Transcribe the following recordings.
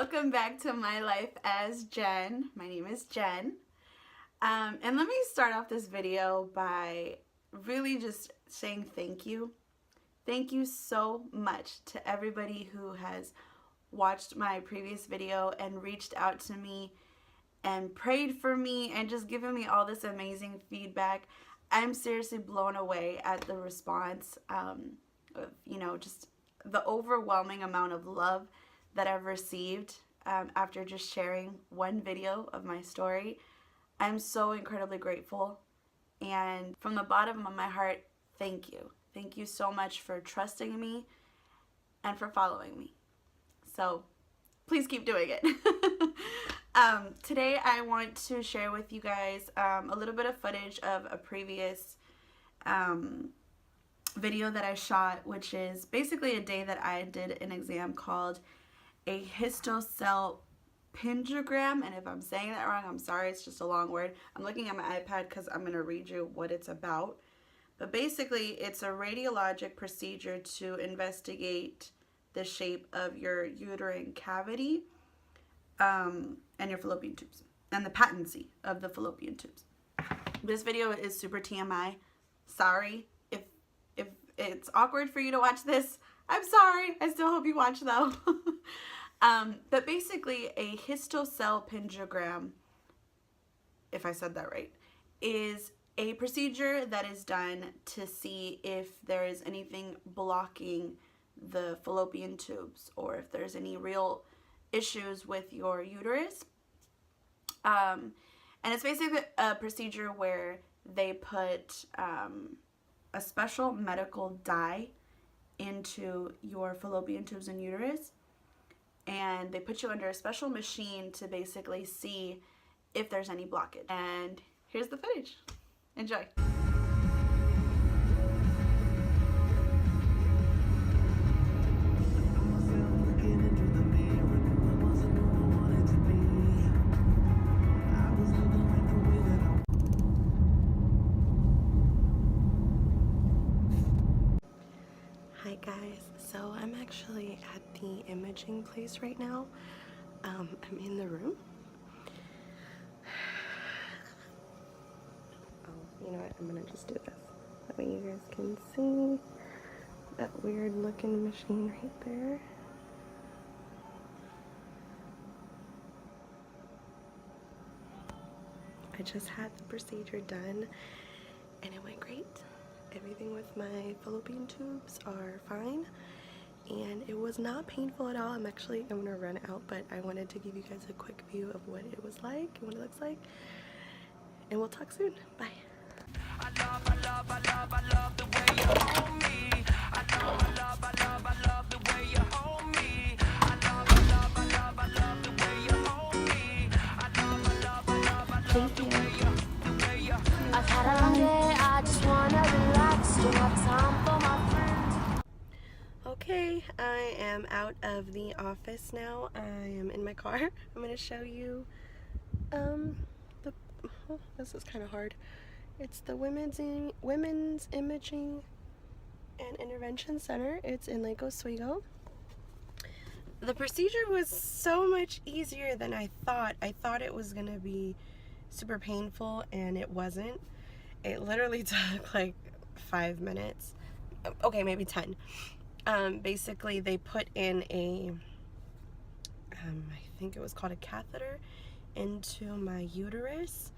Welcome back to My Life as Jen. My name is Jen. And let me start off this video by really just saying thank you. Thank you so much to everybody who has watched my previous video and reached out to me and prayed for me and just given me all this amazing feedback. I'm seriously blown away at the response, just the overwhelming amount of love that I've received after just sharing one video of my story. I'm so incredibly grateful, and from the bottom of my heart, thank you. Thank you so much for trusting me and for following me. So please keep doing it. Today I want to share with you guys a little bit of footage of a previous video that I shot, which is basically a day that I did an exam called a histocell pingogram, and if I'm saying that wrong, I'm sorry, it's just a long word. I'm looking at my iPad because I'm going to read you what it's about. But basically, it's a radiologic procedure to investigate the shape of your uterine cavity and your fallopian tubes, and the patency of the fallopian tubes. This video is super TMI. Sorry if it's awkward for you to watch this. I'm sorry. I still hope you watch though. But basically, a histocell pingogram, if I said that right, is a procedure that is done to see if there is anything blocking the fallopian tubes or if there's any real issues with your uterus. And it's basically a procedure where they put a special medical dye into your fallopian tubes and uterus, and they put you under a special machine to basically see if there's any blockage. And here's the footage. Enjoy. Hi guys, so I'm actually at the imaging place right now. I'm in the room. Oh, you know what, I'm gonna just do this. That way you guys can see that weird looking machine right there. I just had the procedure done and it went great. Everything with my fallopian tubes are fine, and it was not painful at all. I'm gonna run out, but I wanted to give you guys a quick view of what it was like and what it looks like, and we'll talk soon. Bye. I love the way you hold me. I love the way you hold me. I love the way you hold me. Thank you. I've had a long day, I just wanna relax, don't have time for my friends. Okay, I am out of the office now. I am in my car. I'm gonna show you this is kind of hard. It's the Women's Imaging and Intervention Center. It's in Lake Oswego. The procedure was so much easier than I thought. I thought it was gonna be super painful, and it wasn't. It literally took like 5 minutes. Okay, maybe 10. Basically, they put in a, I think it was called a catheter, into my uterus.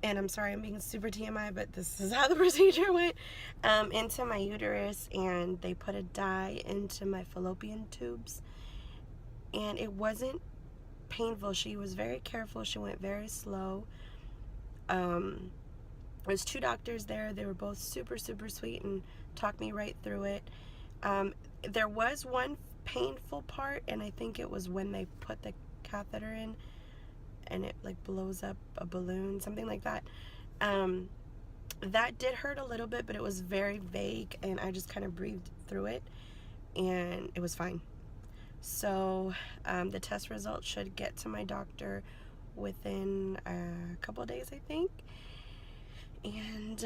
And I'm sorry I'm being super TMI, but this is how the procedure went. Into my uterus, and they put a dye into my fallopian tubes. And it wasn't painful. She was very careful. She went very slow. There's 2 doctors there. They were both super sweet and talked me right through it. There was one painful part, and I think it was when they put the catheter in and it like blows up a balloon, something like that. That did hurt a little bit, but it was very vague, and I just kind of breathed through it and it was fine. So the test results should get to my doctor within a couple of days, I think, and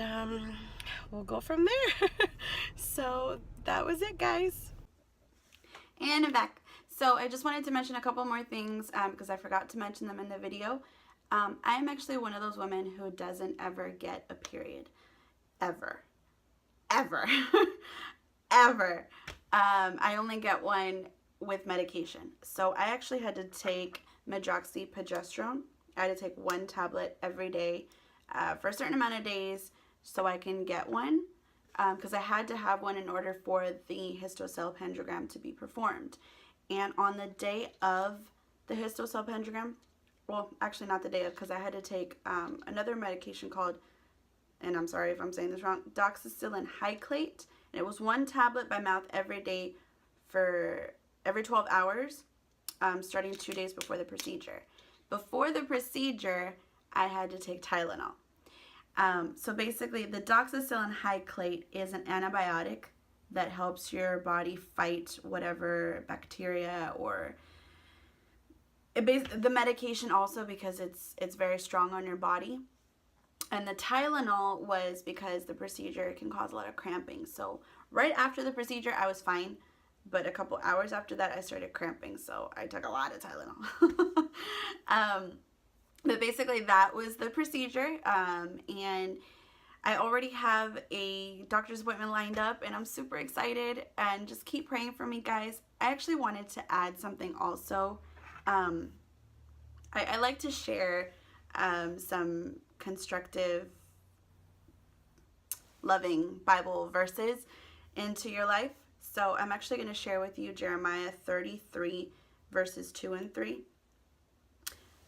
we'll go from there. So that was it, guys. And I'm back. So I just wanted to mention a couple more things because I forgot to mention them in the video. I'm actually one of those women who doesn't ever get a period. Ever. Ever. Ever. I only get one with medication. So I actually had to take medroxyprogesterone. I had to take 1 tablet every day for a certain amount of days so I can get one, because I had to have one in order for the histosalpingogram to be performed. And on the day of the histosalpingogram, well, actually not the day of, because I had to take another medication called, and I'm sorry if I'm saying this wrong, doxycycline hyclate. And it was 1 tablet by mouth every day for every 12 hours, starting 2 days before the procedure. Before the procedure, I had to take Tylenol. So basically, the doxycycline hyclate is an antibiotic that helps your body fight whatever bacteria or the medication also because it's very strong on your body. And the Tylenol was because the procedure can cause a lot of cramping. So right after the procedure, I was fine. But a couple hours after that, I started cramping. So I took a lot of Tylenol. But basically, that was the procedure. And I already have a doctor's appointment lined up. And I'm super excited. And just keep praying for me, guys. I actually wanted to add something also. I like to share some constructive, loving Bible verses into your life. So I'm actually going to share with you Jeremiah 33 verses 2 and 3.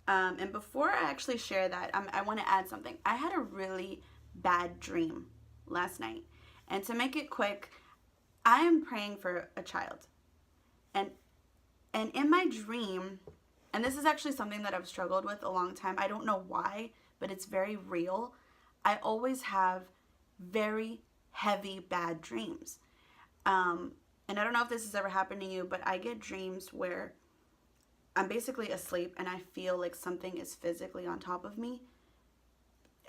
And before I actually share that, I want to add something. I had a really bad dream last night. And to make it quick, I am praying for a child. And in my dream, and this is actually something that I've struggled with a long time. I don't know why, but it's very real. I always have very heavy bad dreams. And I don't know if this has ever happened to you, but I get dreams where I'm basically asleep and I feel like something is physically on top of me.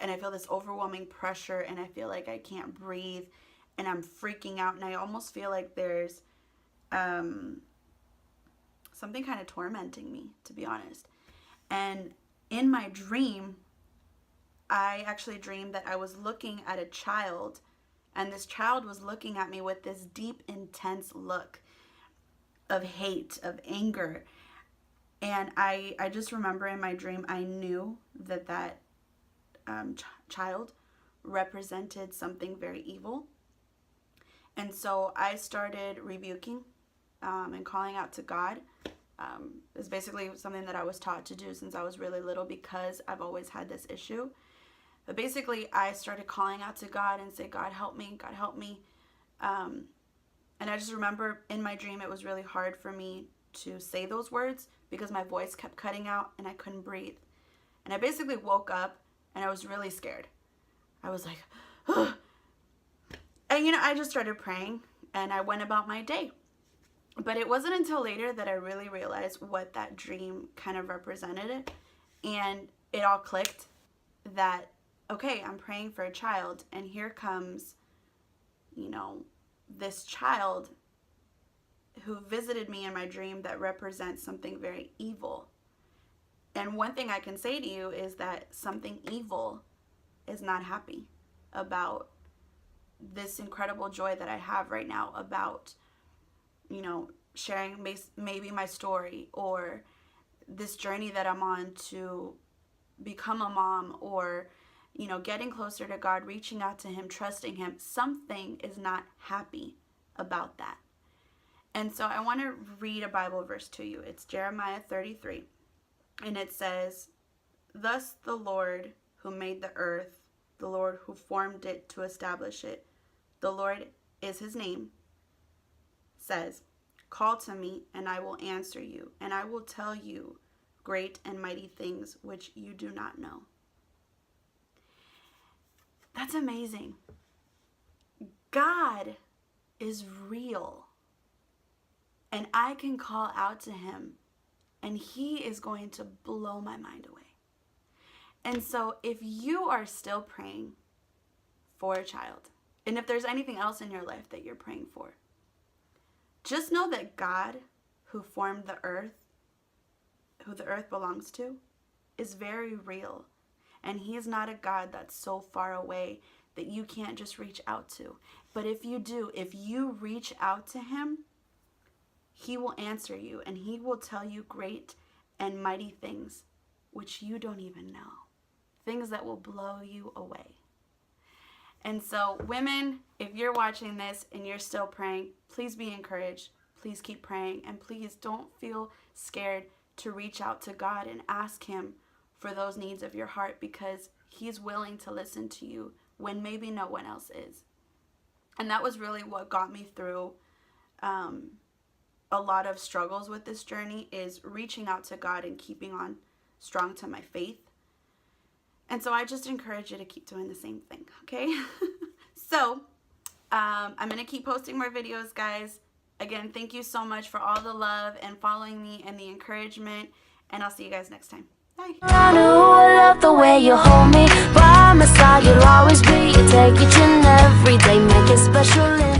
And I feel this overwhelming pressure and I feel like I can't breathe and I'm freaking out. And I almost feel like there's something kind of tormenting me, to be honest. And in my dream, I actually dreamed that I was looking at a child, and this child was looking at me with this deep, intense look of hate, of anger. And I just remember in my dream, I knew that child represented something very evil. And so I started rebuking and calling out to God. It's basically something that I was taught to do since I was really little because I've always had this issue. But basically, I started calling out to God and say, God, help me. God, help me. And I just remember in my dream, it was really hard for me to say those words because my voice kept cutting out and I couldn't breathe. And I basically woke up and I was really scared. I was like, ugh. And I just started praying and I went about my day. But it wasn't until later that I really realized what that dream kind of represented. And it all clicked that, okay, I'm praying for a child. And here comes, this child who visited me in my dream that represents something very evil. And one thing I can say to you is that something evil is not happy about this incredible joy that I have right now about sharing maybe my story or this journey that I'm on to become a mom or, getting closer to God, reaching out to Him, trusting Him. Something is not happy about that. And so I want to read a Bible verse to you. It's Jeremiah 33. And it says, "Thus the Lord who made the earth, the Lord who formed it to establish it, the Lord is His name, says, call to me and I will answer you, and I will tell you great and mighty things which you do not know." That's amazing. God is real. And I can call out to Him and He is going to blow my mind away. And so if you are still praying for a child, and if there's anything else in your life that you're praying for, just know that God, who formed the earth, who the earth belongs to, is very real. And he is not a God that's so far away that you can't just reach out to. But if you do, if you reach out to him, he will answer you, and he will tell you great and mighty things which you don't even know. Things that will blow you away. And so, women, if you're watching this and you're still praying, please be encouraged. Please keep praying. And please don't feel scared to reach out to God and ask him for those needs of your heart, because he's willing to listen to you when maybe no one else is. And that was really what got me through a lot of struggles with this journey, is reaching out to God and keeping on strong to my faith. And so I just encourage you to keep doing the same thing, okay? So I'm going to keep posting more videos, guys. Again, thank you so much for all the love and following me and the encouragement. And I'll see you guys next time. Bye. I know I love the way you hold me. By my side you'll always be. You take each and every day, make it special.